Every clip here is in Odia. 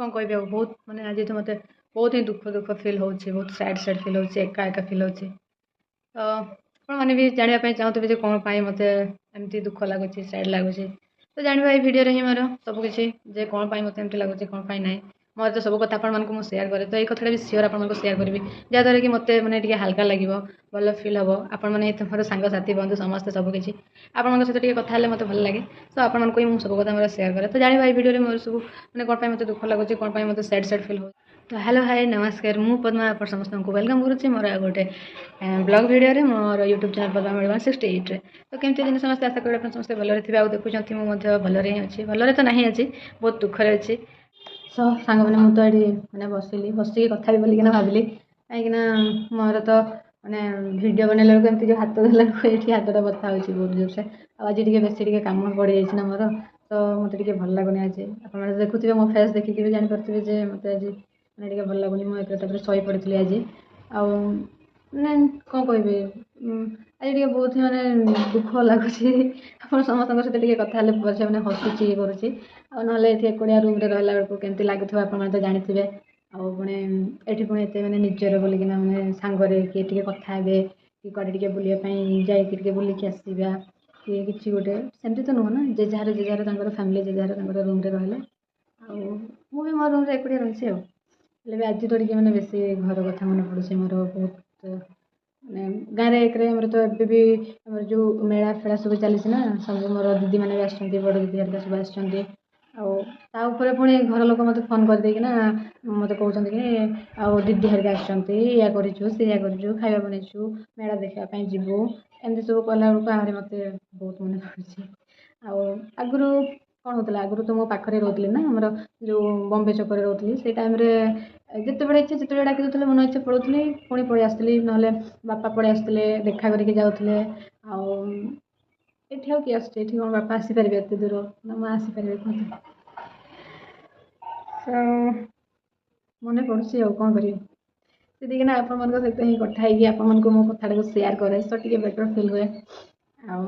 କ'ଣ କହିବି ଆଉ ବହୁତ ମାନେ ଆଜି ତ ମୋତେ ବହୁତ ହିଁ ଦୁଃଖ ଫିଲ୍ ହେଉଛି, ବହୁତ ସ୍ୟାଡ଼୍ ଫିଲ୍ ହେଉଛି, ଏକା ଫିଲ୍ ହେଉଛି। ତ ଆପଣମାନେ ବି ଜାଣିବା ପାଇଁ ଚାହୁଁଥିବେ ଯେ କ'ଣ ପାଇଁ ମୋତେ ଏମିତି ଦୁଃଖ ଲାଗୁଛି, ସ୍ୟାଡ଼୍ ଲାଗୁଛି। ତ ଜାଣିବା ଏଇ ଭିଡ଼ିଓରେ ହିଁ ମୋର ସବୁକିଛି, ଯେ କ'ଣ ପାଇଁ ମୋତେ ଏମିତି ଲାଗୁଛି, କ'ଣ ପାଇଁ ନାହିଁ। ମୋର ତ ସବୁ କଥା ଆପଣମାନଙ୍କୁ ମୁଁ ସେୟାର କରେ, ତ ଏଇ କଥାଟା ବି ସିଓର ଆପଣମାନଙ୍କୁ ସେୟାର କରିବି, ଯାହାଦ୍ୱାରା କି ମୋତେ ମାନେ ଟିକେ ହାଲକା ଲାଗିବ, ଭଲ ଫିଲ୍ ହେବ। ଆପଣମାନେ ମୋର ସାଙ୍ଗସାଥି ବନ୍ଧୁ ସମସ୍ତେ ସବୁକିଛି ଆପଣମାନଙ୍କ ସହିତ ଟିକେ କଥା ହେଲେ ମୋତେ ଭଲ ଲାଗେ। ତ ଆପଣମାନଙ୍କୁ ହିଁ ମୁଁ ସବୁ କଥା ମୋର ସେୟାର କରେ। ତ ଜାଣିବା ଏଇ ଭିଡ଼ିଓରେ ମୋର ସବୁ ମାନେ କ'ଣ ପାଇଁ ମୋତେ ଦୁଃଖ ଲାଗୁଛି, କ'ଣ ପାଇଁ ମୋତେ ସ୍ୟାଡ଼୍ ଫିଲ୍ ହେଉଛି। ତ ହ୍ୟାଲୋ ହାଇ ନମସ୍କାର, ମୁଁ ପଦ୍ମା ଆପଣ ସମସ୍ତଙ୍କୁ ୱେଲକମ୍ କରୁଛି ମୋର ଆଉ ଗୋଟେ ବ୍ଲଗ୍ ଭିଡ଼ିଓରେ, ମୋର ୟୁଟ୍ୟୁବ୍ ଚ୍ୟାନେଲ୍ ପଦ୍ମା 168ରେ। ତ କେମିତି ଅଛନ୍ତି ସମସ୍ତେ, ଆଶା କরি ଆପଣ ସମସ୍ତେ ଭଲରେ ଥିବେ। ଆଉ ଦେଖୁଛନ୍ତି ମୁଁ ମଧ୍ୟ ଭଲରେ ହିଁ ଅଛି, ଭଲରେ ତ ନାହିଁ ଅଛି, ବହୁତ ଦୁଃଖରେ ଅଛି। ସୋ ସାଙ୍ଗମାନେ ମୁଁ ତ ଏଠି ମାନେ ବସିକି କଥା ବି ବୋଲିକିନା ଭାବିଲି, କାହିଁକିନା ମୋର ତ ମାନେ ଭିଡ଼ିଓ ବନେଇଲା ବେଳକୁ ଏମିତି ଯେଉଁ ହାତ ଧରିଲା ବେଳକୁ ଏଇଠି ହାତଟା ବଥା ହେଉଛି ବହୁତ ଜୋରସେ। ଆଉ ଆଜି ଟିକେ ବେଶୀ ଟିକେ କାମ ପଡ଼ିଯାଇଛି ନା ମୋର, ତ ମୋତେ ଟିକେ ଭଲ ଲାଗୁନି ଆଜି। ଆପଣମାନେ ଦେଖୁଥିବେ ମୋ ଫେସ୍ ଦେଖିକି ବି ଜାଣିପାରୁଥିବେ ଯେ ମୋତେ ଆଜି ମାନେ ଟିକେ ଭଲ ଲାଗୁନି। ମୁଁ ଏକରେ ତାପରେ ଶୋଇ ପଡ଼ିଥିଲି ଆଜି, ଆଉ ମାନେ କ'ଣ କହିବି, ଆଜି ଟିକେ ବହୁତ ହିଁ ମାନେ ଦୁଃଖ ଲାଗୁଛି। ଆପଣ ସମସ୍ତଙ୍କ ସହିତ ଟିକେ କଥା ହେଲେ ପଛେ ମାନେ ହସୁଛି ଇଏ କରୁଛି, ଆଉ ନହେଲେ ଏଠି ଏକୁଟିଆ ରୁମ୍ରେ ରହିଲା ବେଳକୁ କେମିତି ଲାଗୁଥିବ ଆପଣମାନେ ତ ଜାଣିଥିବେ। ଆଉ ପୁଣି ଏଠି ପୁଣି ଏତେ ମାନେ ନିଜର ବୋଲିକିନା ମାନେ ସାଙ୍ଗରେ କିଏ ଟିକେ କଥା ହେବେ, କି କୁଆଡ଼େ ଟିକେ ବୁଲିବା ପାଇଁ ଯାଇକି ଟିକେ ବୁଲିକି ଆସିବା, କି କିଛି ଗୋଟେ ସେମିତି ତ ନୁହଁ ନା, ଯେ ଯାହାର ତାଙ୍କର ଫ୍ୟାମିଲି, ଯେ ଯାହାର ତାଙ୍କର ରୁମ୍ରେ ରହିଲେ। ଆଉ ମୁଁ ବି ମୋ ରୁମ୍ରେ ଏକୁଟିଆ ରହିଛି ଆଉ। ହେଲେ ବି ଆଜି ତ ଟିକେ ମାନେ ବେଶୀ ଘର କଥା ମନେ ପଡ଼ୁଛି ମୋର ବହୁତ। ମାନେ ଗାଁରେ ଏକରେ ଆମର ତ ଏବେ ବି ଆମର ଯେଉଁ ମେଳା ଫେଳା ସବୁ ଚାଲିଛି ନା, ସବୁ ମୋର ଦିଦିମାନେ ବି ଆସିଛନ୍ତି, ବଡ଼ ଦିଦି ହେରିକା ସବୁ ଆସିଛନ୍ତି। ଆଉ ତା ଉପରେ ପୁଣି ଘର ଲୋକ ମୋତେ ଫୋନ୍ କରିଦେଇକିନା ମୋତେ କହୁଛନ୍ତି କି ଆଉ ଦିଦି ହେରିକା ଆସିଛନ୍ତି, ଏଇଆ କରିଛୁ ସେଇଆ କରିଛୁ, ଖାଇବା ବନେଇଛୁ, ମେଳା ଦେଖିବା ପାଇଁ ଯିବୁ, ଏମିତି ସବୁ କଲା ବେଳକୁ ଆହୁରି ମୋତେ ବହୁତ ମନେ ପଡ଼ୁଛି। ଆଉ ଆଗରୁ କ'ଣ ହେଉଥିଲା, ଆଗରୁ ତ ମୋ ପାଖରେ ରହୁଥିଲି ନା, ଆମର ଯେଉଁ ବମ୍ବେ ଛକରେ ରହୁଥିଲି, ସେଇ ଟାଇମ୍ରେ ଯେତେବେଳେ ଇଚ୍ଛା ଯେତେବେଳେ ଡାକି ଦେଉଥିଲେ ମନ ଇଚ୍ଛା ପଳାଉଥିଲି, ପୁଣି ପଳେଇ ଆସିଥିଲି, ନହେଲେ ବାପା ପଳେଇ ଆସିଥିଲେ ଦେଖା କରିକି ଯାଉଥିଲେ। ଆଉ ଏଠି ଆଉ କିଏ ଆସୁଛି, ଏଠି କ'ଣ ବାପା ଆସିପାରିବେ ଏତେ ଦୂର, ନା ମା ଆସିପାରିବେ କୁହନ୍ତୁ। ତ ମନେ ପଡ଼ୁଛି ଆଉ କ'ଣ କରିବି, ସେତିକିନା ଆପଣମାନଙ୍କ ସହିତ ହିଁ କଥା ହେଇକି ଆପଣମାନଙ୍କୁ ମୋ କଥାଟାକୁ ସେୟାର କରେ, ତ ଟିକେ ବେଟର୍ ଫିଲ୍ ହୁଏ। ଆଉ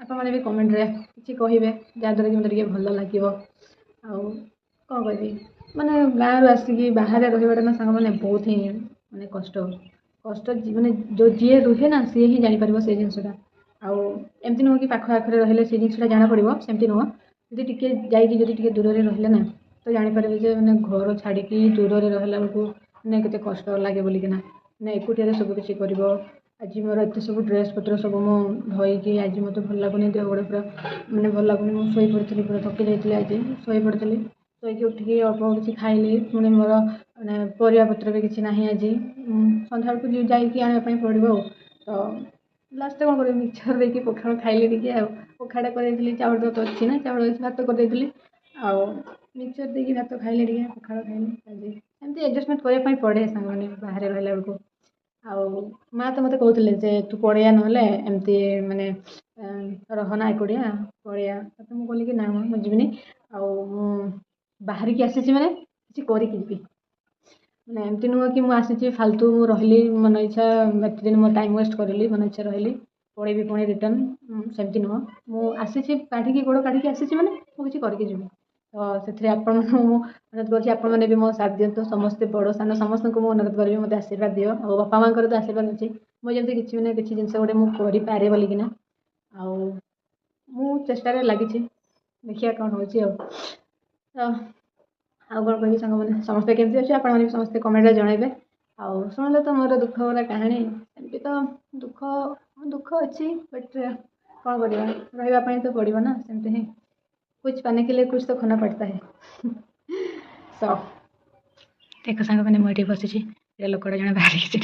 ଆପଣମାନେ ବି କମେଣ୍ଟରେ କିଛି କହିବେ, ଯାହାଦ୍ୱାରା କି ମୋତେ ଟିକେ ଭଲ ଲାଗିବ। ଆଉ କ'ଣ କହିବି, ମାନେ ଗାଁରୁ ଆସିକି ବାହାରେ ରହିବାଟା ନା ସାଙ୍ଗମାନେ ବହୁତ ହିଁ ମାନେ କଷ୍ଟ ମାନେ ଯିଏ ରୁହେ ନା ସିଏ ହିଁ ଜାଣିପାରିବ ସେଇ ଜିନିଷଟା। ଆଉ ଏମିତି ନୁହଁ କି ପାଖ ଆଖରେ ରହିଲେ ସେଇ ଜିନିଷଟା ଜଣାପଡ଼ିବ, ସେମିତି ନୁହଁ। ଯଦି ଟିକେ ଯାଇକି ଯଦି ଟିକେ ଦୂରରେ ରହିଲେ ନା, ତ ଜାଣିପାରିବେ ଯେ ମାନେ ଘର ଛାଡ଼ିକି ଦୂରରେ ରହିଲା ବେଳକୁ ମାନେ କେତେ କଷ୍ଟ ଲାଗେ ବୋଲିକିନା। ମାନେ ଏକୁଟିଆରେ ସବୁ କିଛି କରିବ। ଆଜି ମୋର ଏତେ ସବୁ ଡ୍ରେସ୍ ପତ୍ର ସବୁ ମୁଁ ଧୋଇକି, ଆଜି ମୋତେ ଭଲ ଲାଗୁନି, ଦେହ ଗୋଡ଼ ପୁରା ମାନେ ଭଲ ଲାଗୁନି, ମୁଁ ଶୋଇପଡ଼ିଥିଲି, ପୁରା ଥକି ଯାଇଥିଲି ଆଜି, ଶୋଇପଡ଼ିଥିଲି। ଶୋଇକି ଉଠିକି ଅଳ୍ପ କିଛି ଖାଇଲି, ପୁଣି ମୋର ମାନେ ପରିବାପତ୍ର ବି କିଛି ନାହିଁ ଆଜି, ସନ୍ଧ୍ୟାବେଳକୁ ଯାଇକି ଆଣିବା ପାଇଁ ପଡ଼ିବ। ଆଉ ତ ଲାଷ୍ଟରେ କ'ଣ କରିବି, ମିକ୍ସଚର ଦେଇକି ପଖାଳ ଖାଇଲି ଟିକେ। ଆଉ ପଖାଳଟା କରିଦେଇଥିଲି, ଚାଉଳ ତ ଅଛି ନା, ଚାଉଳ ଅଛି, ଭାତ କରିଦେଇଥିଲି, ଆଉ ମିକ୍ସଚର ଦେଇକି ଭାତ ଖାଇଲି, ଟିକେ ପଖାଳ ଖାଇଲି ଆଜି। ଏମିତି ଆଡ଼ଜଷ୍ଟମେଣ୍ଟ କରିବା ପାଇଁ ପଡ଼େ ସାଙ୍ଗମାନେ ବାହାରେ ରହିଲା ବେଳକୁ। ଆଉ ମାଆ ତ ମୋତେ କହୁଥିଲେ ଯେ ତୁ ପଳେଇଆ, ନହେଲେ ଏମିତି ମାନେ ରହନା ଏକୁଟିଆ, ପଳେଇଆ। ତ ମୁଁ କହିଲି କି ନା ମୁଁ ଯିବିନି, ଆଉ ମୁଁ ବାହାରିକି ଆସିଛି ମାନେ କିଛି କରିକି ଯିବି। ମାନେ ଏମିତି ନୁହଁ କି ମୁଁ ଆସିଛି ଫାଲତୁ ମୁଁ ରହିଲି ମନ ଇଚ୍ଛା, ଏତେ ଦିନ ମୋ ଟାଇମ୍ ୱେଷ୍ଟ କରିଲି, ମନ ଇଚ୍ଛା ରହିଲି, ପଳେଇବି ପୁଣି ରିଟର୍ନ, ସେମିତି ନୁହଁ। ମୁଁ ଆସିଛି କାଢ଼ିକି ଗୋଡ଼ କାଢ଼ିକି ଆସିଛି ମାନେ ମୁଁ କିଛି କରିକି ଯିବି। ତ ସେଥିରେ ଆପଣମାନଙ୍କୁ ମୁଁ ଅନୁରୋଧ କରୁଛି, ଆପଣମାନେ ବି ମୋ ସାଥ୍ ଦିଅନ୍ତୁ। ସମସ୍ତେ ବଡ଼ ସାନ ସମସ୍ତଙ୍କୁ ମୁଁ ଅନୁରୋଧ କରିବି, ମୋତେ ଆଶୀର୍ବାଦ ଦିଅ। ଆଉ ବାପା ମାଆଙ୍କର ତ ଆଶୀର୍ବାଦ ଅଛି, ମୁଁ ଯେମିତି କିଛି ମାନେ କିଛି ଜିନିଷ ଗୋଟେ ମୁଁ କରିପାରେ ବୋଲିକିନା। ଆଉ ମୁଁ ଚେଷ୍ଟାରେ ଲାଗିଛି, ଦେଖିବା କ'ଣ ହେଉଛି। ଆଉ ତ ଆଉ କ'ଣ କହିବି ସାଙ୍ଗମାନେ, ସମସ୍ତେ କେମିତି ଅଛି ଆପଣମାନେ ବି ସମସ୍ତେ କମେଣ୍ଟରେ ଜଣାଇବେ। ଆଉ ଶୁଣିଲେ ତ ମୋର ଦୁଃଖ ଭରା କାହାଣୀ, ଏମିତି ତ ଦୁଃଖ ଅଛି, ବଟ୍ କ'ଣ କରିବା, ରହିବା ପାଇଁ ତ ପଡ଼ିବ ନା, ସେମିତି ହିଁ। कुछ पाने के लिए कुछ तो खोना पड़ता है। सो ଦେଖ ସାଙ୍ଗମାନେ ମୁଁ ଏଠି ବସିଛି, ଲୋକଟା ଜଣେ ବାହାରିକି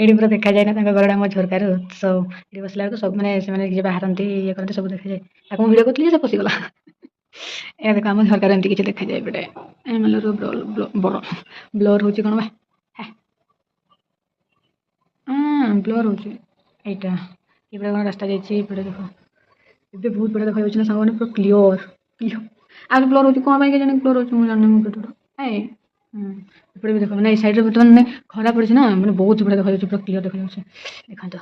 ଏଠି ପୁରା ଦେଖାଯାଏ ନା ତାଙ୍କ ଘରଟା ମୋ ଝରକାରୁ। ସୋ ଏଠି ବସିଲା ବେଳକୁ ସବୁ ମାନେ ସେମାନେ ଯିଏ ବାହାରନ୍ତି ଇଏ କରନ୍ତି ସବୁ ଦେଖାଯାଏ। ତାକୁ ମୁଁ ଭିଡ଼ିଓ କରୁଥିଲି ସେ ପଶିଗଲା। ଏ ଦେଖ ଆମ ଝରକାରୁ ଏମିତି କିଛି ଦେଖାଯାଏ ଏପଟେ। ଏମଏଲ୍ର ବଡ଼ ବ୍ଲର୍ ହେଉଛି କ'ଣ ବା, ବ୍ଲର୍ ହେଉଛି ଏଇଟା। ଏପଟେ କ'ଣ ରାସ୍ତା ଯାଇଛି, ଏପଟେ ଦେଖ ଏବେ ବହୁତ ବଢ଼ିଆ ଦେଖାଯାଉଛି ନା ସାଙ୍ଗମାନେ, ପୁରା କ୍ଲିଅର୍। ଆଉ ବ୍ଲର୍ ହେଉଛି କ'ଣ ପାଇଁ କେଜାଣି ବ୍ଲର୍ ହେଉଛି, ମୁଁ ଜାଣିନି। ମୁଁ କେତେଟା ଏପଟେ ବି ଦେଖ, ମାନେ ଏଇ ସାଇଡ଼୍ରେ ବର୍ତ୍ତମାନ ମାନେ ଖରା ପଡ଼ିଛି ନା, ମାନେ ବହୁତ ବଢ଼ିଆ ଦେଖାଯାଉଛି, ପୁରା କ୍ଲିଅର୍ ଦେଖାଯାଉଛି। ଦେଖନ୍ତୁ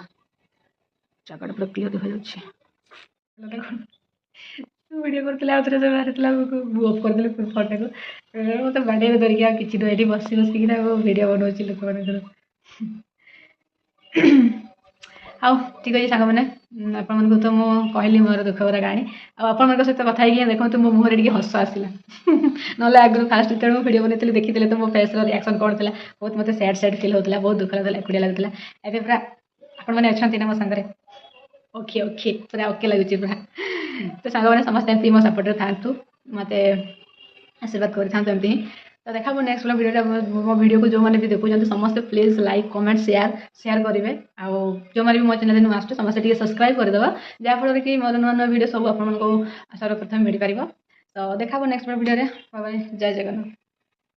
ଜାଗାଟା ପୁରା କ୍ଲିଅର୍ ଦେଖାଯାଉଛି। ଭିଡ଼ିଓ କରୁଥିଲେ ଆଉ ଥରେ ଯେଉଁ ବାହାରିଥିଲା ଅଫ୍ କରିଦେଲି ଫଟୋକୁ ମୋତେ ବାଡ଼େଇବେ ଧରିକି ଆଉ କିଛି ନୁହେଁ ଏଠି ବସି ବସିକିନା ମୁଁ ଭିଡ଼ିଓ ବନଉଛି ଲୋକମାନଙ୍କର। ଆଉ ଠିକ୍ ଅଛି ସାଙ୍ଗମାନେ ଆପଣମାନଙ୍କୁ ତ ମୁଁ କହିଲି ମୋର ଦୁଃଖ ଭରା କାହାଣୀ ଆଉ ଆପଣମାନଙ୍କ ସହିତ କଥା ହେଇକି ଦେଖନ୍ତୁ ମୋ ମୁହଁରେ ଟିକେ ହସ ଆସିଲା ନହେଲେ ଆଗରୁ ଫାଷ୍ଟ ଯେତେବେଳେ ମୁଁ ଭିଡ଼ିଓ ବନେଇଥିଲି ଦେଖିଥିଲେ ତ ମୋ ଫେସ୍ର ରିଆକ୍ସନ୍ କ'ଣ ଥିଲା ବହୁତ ମୋତେ ସ୍ୟାଡ଼୍ ଫିଲ୍ ହେଉଥିଲା ବହୁତ ଦୁଃଖ ଲାଗୁଥିଲା ଏକୁଟିଆ ଲାଗୁଥିଲା ଏବେ ପୁରା ଆପଣମାନେ ଅଛନ୍ତି ନା ମୋ ସାଙ୍ଗରେ ଓକେ ଓକେ ପୁରା ଓକେ ଲାଗୁଛି ପୁରା ତ ସାଙ୍ଗମାନେ ସମସ୍ତେ ଏମିତି ମୋ ସପୋର୍ଟରେ ଥାଆନ୍ତୁ ମୋତେ ଆଶୀର୍ବାଦ କରିଥାନ୍ତୁ ଏମିତି ହିଁ ତ ଦେଖାବ ନେକ୍ସଟ ଭିଡ଼ିଓଟା ମୋ ଭିଡ଼ିଓକୁ ଯେଉଁମାନେ ବି ଦେଖୁଛନ୍ତି ସମସ୍ତେ ପ୍ଲିଜ୍ ଲାଇକ୍ କମେଣ୍ଟ ସେୟାର କରିବେ ଆଉ ଯେଉଁମାନେ ବି ମୋ ଚ୍ୟାନେଲରେ ନୂଆ ଆସୁଛୁ ସମସ୍ତେ ଟିକେ ସବସ୍କ୍ରାଇବ୍ କରିଦେବା ଯାହାଫଳରେ କି ମୋର ନୂଆ ନୂଆ ଭିଡ଼ିଓ ସବୁ ଆପଣମାନଙ୍କୁ ସର୍ବପ୍ରଥମେ ମିଳିପାରିବ ତ ଦେଖାବ ନେକ୍ସଟ ଭିଡ଼ିଓରେ ବାଏ ଜୟ ଜଗନ୍ନାଥ।